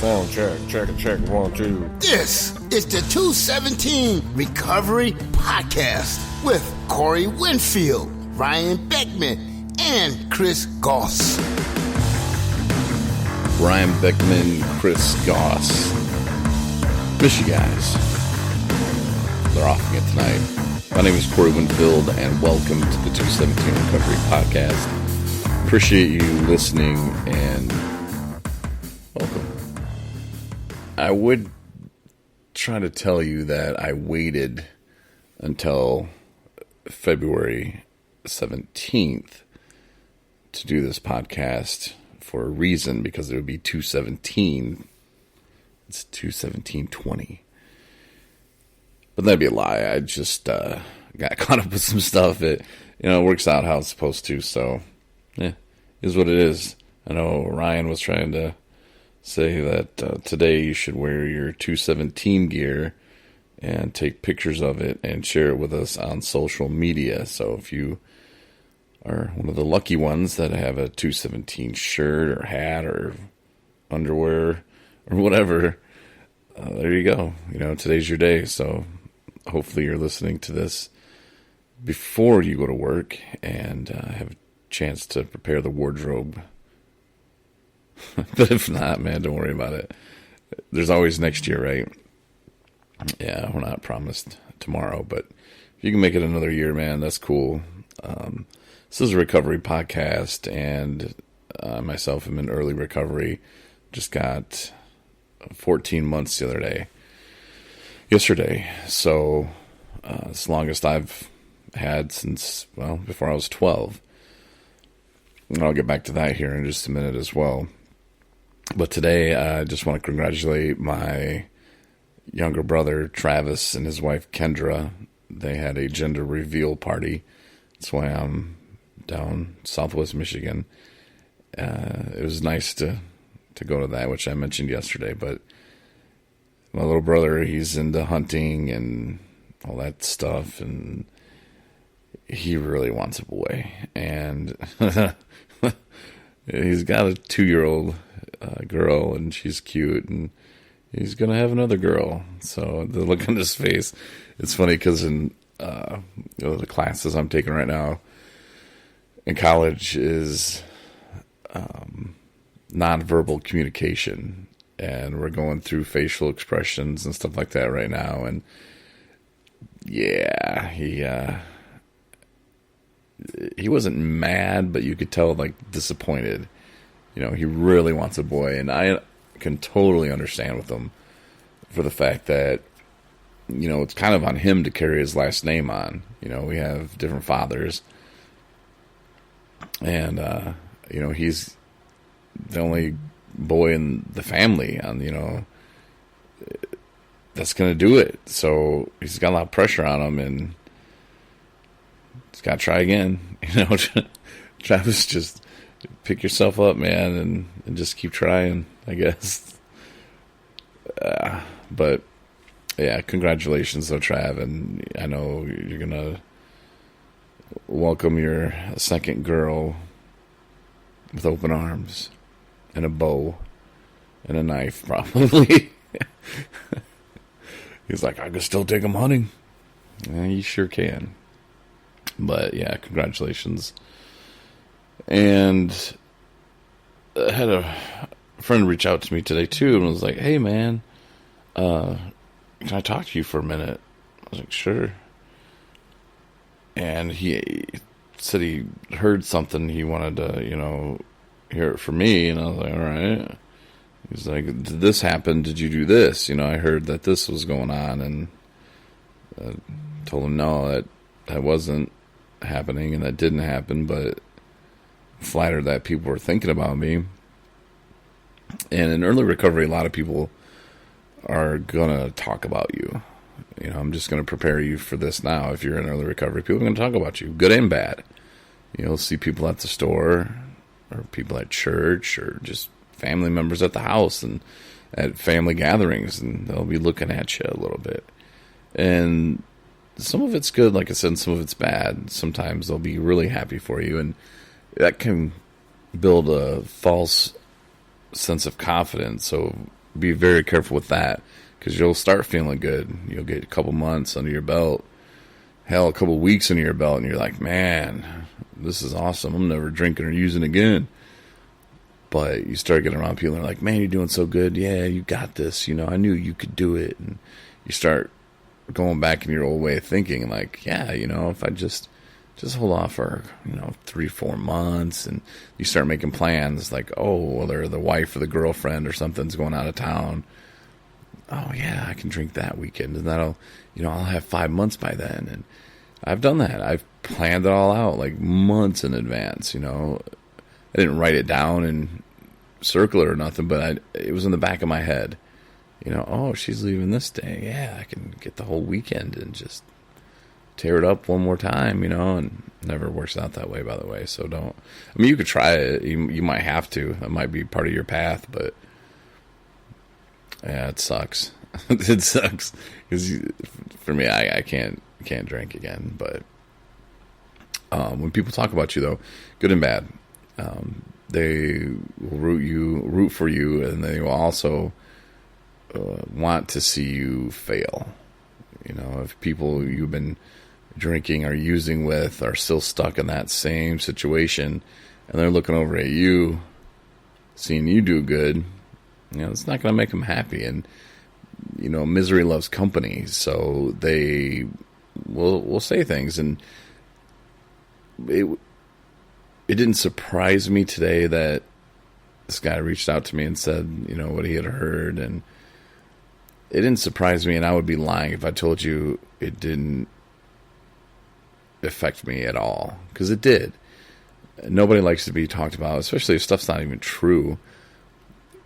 Sound check, 1, 2. This is the 217 Recovery Podcast with Corey Winfield, Ryan Beckman, and Chris Goss. Ryan Beckman, Chris Goss. Miss you guys. They're off again tonight. My name is Corey Winfield, and welcome to the 217 Recovery Podcast. Appreciate you listening, and welcome. I would try to tell you that I waited until February 17th to do this podcast for a reason, because it would be 217. It's 217:20. But that'd be a lie. I just got caught up with some stuff. It works out how it's supposed to, so yeah, is what it is. I know Ryan was trying to say that today you should wear your 217 gear and take pictures of it and share it with us on social media. So if you are one of the lucky ones that have a 217 shirt or hat or underwear or whatever, there you go. Today's your day. So hopefully you're listening to this before you go to work and have a chance to prepare the wardrobe. But if not, man, don't worry about it. There's always next year, right? Yeah, we're not promised tomorrow, but if you can make it another year, man, that's cool. This is a recovery podcast, and myself am in early recovery. Just got 14 months yesterday. So it's the longest I've had since, before I was 12. And I'll get back to that here in just a minute as well. But today, I just want to congratulate my younger brother, Travis, and his wife, Kendra. They had a gender reveal party. That's why I'm down Southwest Michigan. It was nice to go to that, which I mentioned yesterday. But my little brother, he's into hunting and all that stuff, and he really wants a boy. And he's got a 2-year-old girl, and she's cute, and he's gonna have another girl. So the look on his face, it's funny because in the classes I'm taking right now in college is nonverbal communication, and we're going through facial expressions and stuff like that right now. And yeah, he wasn't mad, but you could tell, disappointed. He really wants a boy, and I can totally understand with him for the fact that, it's kind of on him to carry his last name on. We have different fathers, and, he's the only boy in the family, that's going to do it. So he's got a lot of pressure on him, and he's got to try again. Travis, just pick yourself up, man, and just keep trying, I guess. But yeah, congratulations though, Trav, and I know you're going to welcome your second girl with open arms and a bow and a knife, probably. He's like, I can still take him hunting. Yeah, you sure can. But yeah, congratulations. And I had a friend reach out to me today too, and was like, hey man, can I talk to you for a minute? I was like, sure. And he said he heard something, he wanted to, hear it from me, and I was like, all right. He's like, did this happen? Did you do this? I heard that this was going on, and I told him no, that wasn't happening, and that didn't happen, but flattered that people were thinking about me. And in early recovery, a lot of people are gonna talk about you. I'm just gonna prepare you for this now. If you're in early recovery, people are gonna talk about you, good and bad. You'll see people at the store, or people at church, or just family members at the house and at family gatherings, and they'll be looking at you a little bit. And some of it's good, like I said, some of it's bad. Sometimes they'll be really happy for you, and that can build a false sense of confidence. So be very careful with that, because you'll start feeling good. You'll get a couple months under your belt, hell, a couple weeks under your belt, and you're like, man, this is awesome. I'm never drinking or using again. But you start getting around people and they're like, man, you're doing so good. Yeah, you got this. I knew you could do it. And you start going back in your old way of thinking, like, yeah, if I just hold off for, 3-4 months, and you start making plans like, oh, well, they're the wife or the girlfriend or something's going out of town. Oh yeah, I can drink that weekend, and that'll, I'll have 5 months by then. And I've done that. I've planned it all out like months in advance. I didn't write it down and circle it or nothing, but it was in the back of my head. Oh, she's leaving this day. Yeah, I can get the whole weekend and just tear it up one more time, and it never works out that way, by the way. So don't. I mean, you could try it. You might have to. It might be part of your path, but yeah, it sucks. It sucks because for me, I can't drink again. But when people talk about you, though, good and bad, they will root for you, and they will also want to see you fail. If people you've been drinking or using with are still stuck in that same situation, and they're looking over at you, seeing you do good, it's not going to make them happy. And misery loves company, so they will say things. And it didn't surprise me today that this guy reached out to me and said, what he had heard. And it didn't surprise me, and I would be lying if I told you it didn't affect me at all, because it did. Nobody likes to be talked about, especially if stuff's not even true.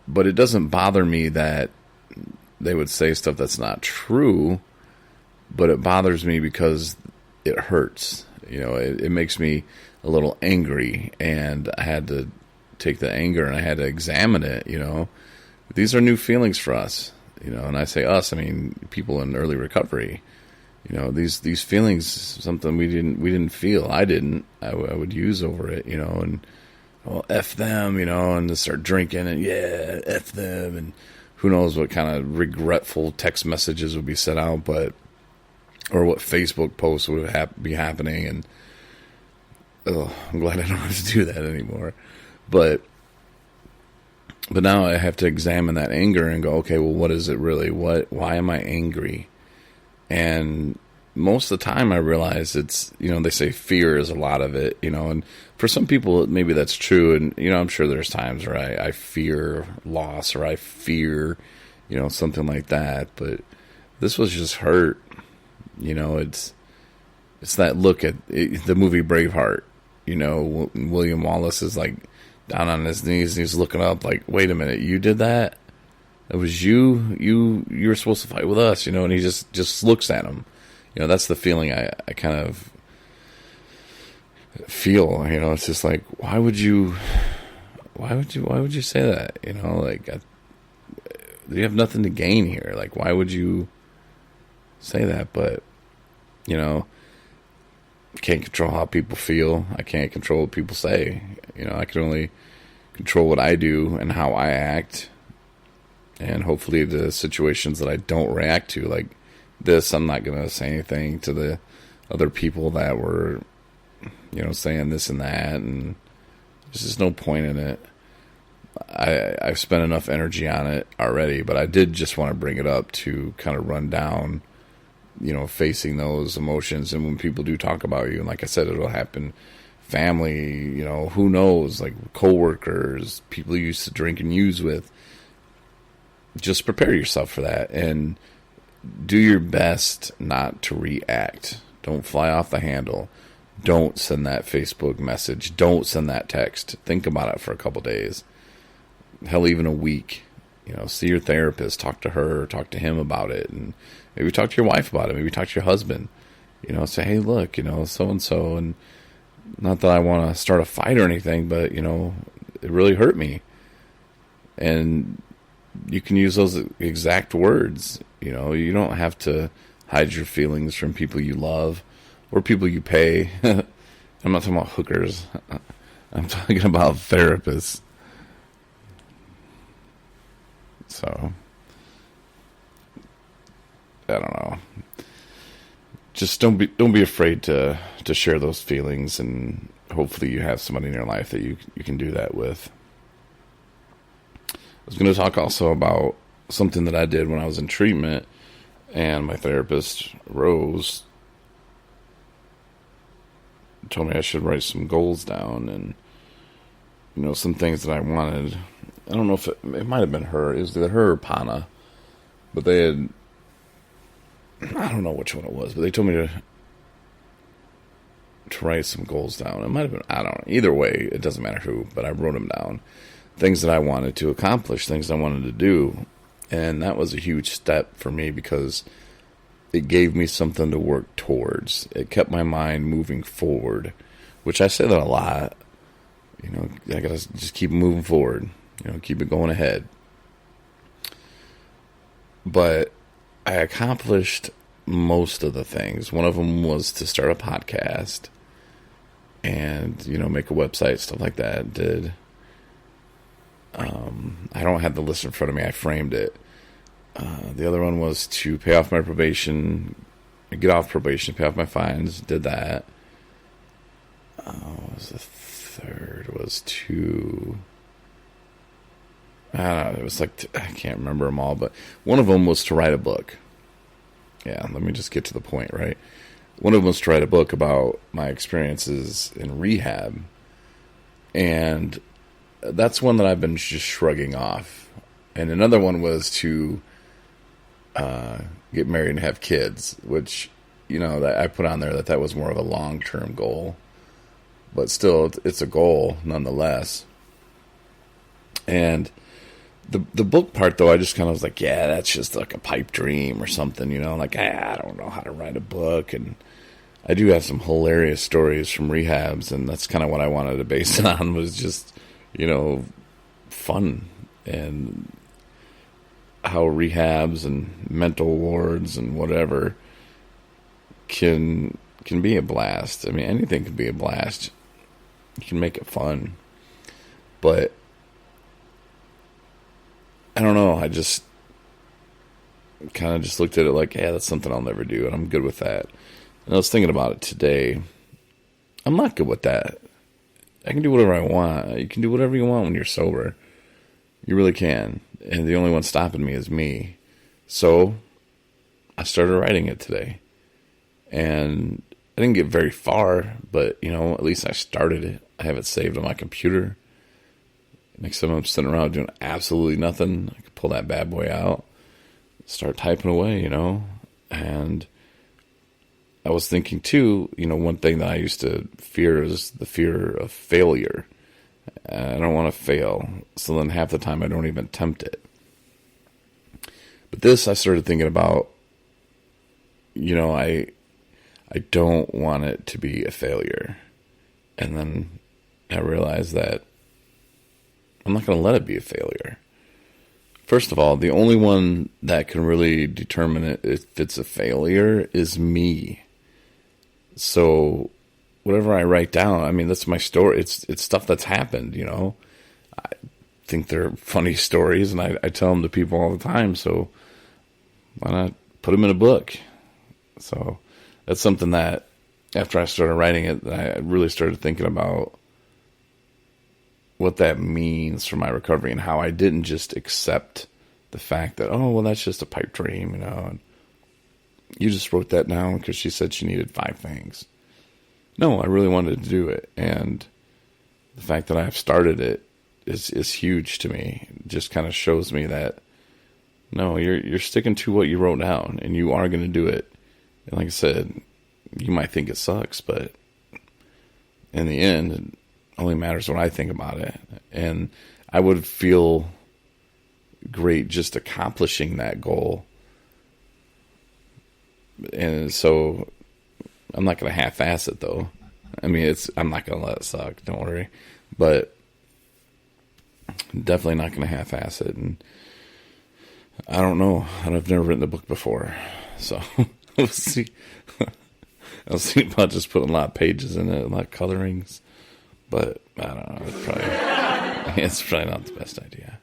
But it doesn't bother me that they would say stuff that's not true, but it bothers me because it hurts. It makes me a little angry, and I had to take the anger and I had to examine it. These are new feelings for us, and I say us, I mean people in early recovery. These feelings, something we didn't feel. I didn't. I would use over it, and well, F them, and to start drinking, and yeah, F them, and who knows what kind of regretful text messages would be sent out, or what Facebook posts would be happening, and I'm glad I don't have to do that anymore. But now I have to examine that anger and go, okay, well, what is it really? Why am I angry? And most of the time I realize it's, they say fear is a lot of it, and for some people maybe that's true. And, I'm sure there's times where I fear loss, or I fear, something like that. But this was just hurt. It's that look at the movie Braveheart, William Wallace is like down on his knees and he's looking up like, wait a minute, you did that? It was you were supposed to fight with us, and he just looks at him. That's the feeling I kind of feel, it's just like, why would you say that? You have nothing to gain here. Like, why would you say that? But, can't control how people feel. I can't control what people say. I can only control what I do and how I act. And hopefully the situations that I don't react to, like this, I'm not going to say anything to the other people that were, saying this and that. And there's just no point in it. I've spent enough energy on it already, but I did just want to bring it up to kind of run down, facing those emotions. And when people do talk about you, and like I said, it'll happen, family, who knows, like coworkers, people you used to drink and use with. Just prepare yourself for that and do your best not to react. Don't fly off the handle. Don't send that Facebook message. Don't send that text. Think about it for a couple days. Hell, even a week. See your therapist. Talk to her. Talk to him about it. And maybe talk to your wife about it. Maybe talk to your husband. Say, hey, look, so-and-so. And not that I want to start a fight or anything, but, it really hurt me. And you can use those exact words. You don't have to hide your feelings from people you love or people you pay. I'm not talking about hookers. I'm talking about therapists. So I don't know. Just don't be afraid to share those feelings, and hopefully you have somebody in your life that you can do that with. I was going to talk also about something that I did when I was in treatment, and my therapist, Rose, told me I should write some goals down and, some things that I wanted. I don't know if it might have been her. It was either her or Pana, but they had, I don't know which one it was, but they told me to write some goals down. It might have been, I don't know. Either way, it doesn't matter who, but I wrote them down. Things that I wanted to accomplish, things I wanted to do. And that was a huge step for me because it gave me something to work towards. It kept my mind moving forward, which I say that a lot. I got to just keep moving forward, keep it going ahead. But I accomplished most of the things. One of them was to start a podcast and, make a website, stuff like that. Did. I don't have the list in front of me. I framed it. The other one was to pay off my probation, get off probation, pay off my fines. Did that. What was the third? Was to... I don't know. It was like... I can't remember them all, but one of them was to write a book. Yeah, let me just get to the point, right? One of them was to write a book about my experiences in rehab. And that's one that I've been just shrugging off. And another one was to get married and have kids, which, that I put on there that was more of a long-term goal. But still, it's a goal nonetheless. And the book part, though, I just kind of was like, yeah, that's just like a pipe dream or something, like, I don't know how to write a book. And I do have some hilarious stories from rehabs, and that's kind of what I wanted to base it on, was just, fun, and how rehabs and mental wards and whatever can be a blast. I mean, anything can be a blast. You can make it fun. But I don't know, I just kind of just looked at it like, yeah, that's something I'll never do, and I'm good with that. And I was thinking about it today. I'm not good with that. I can do whatever I want. You can do whatever you want when you're sober. You really can. And the only one stopping me is me. So I started writing it today. And I didn't get very far, but, at least I started it. I have it saved on my computer. Next time I'm sitting around doing absolutely nothing, I can pull that bad boy out, start typing away, And I was thinking, too, one thing that I used to fear is the fear of failure. I don't want to fail, so then half the time I don't even attempt it. But this, I started thinking about, I don't want it to be a failure. And then I realized that I'm not going to let it be a failure. First of all, the only one that can really determine it if it's a failure is me. So whatever I write down, I mean, that's my story. It's stuff that's happened, I think they're funny stories, and I tell them to people all the time. So why not put them in a book? So that's something that after I started writing it, I really started thinking about what that means for my recovery, and how I didn't just accept the fact that, oh, well, that's just a pipe dream, and you just wrote that down because she said she needed 5 things. No, I really wanted to do it, and the fact that I've started it is huge to me. It just kind of shows me that, no, you're sticking to what you wrote down, and you are going to do it. And like I said, you might think it sucks, but in the end, it only matters what I think about it. And I would feel great just accomplishing that goal. And so I'm not going to half-ass it, though. I mean, I'm not going to let it suck, don't worry. But definitely not going to half-ass it. And I don't know. I've never written a book before. So we'll see. I was thinking about just putting a lot of pages in it, a lot of colorings. But I don't know. It's probably not the best idea.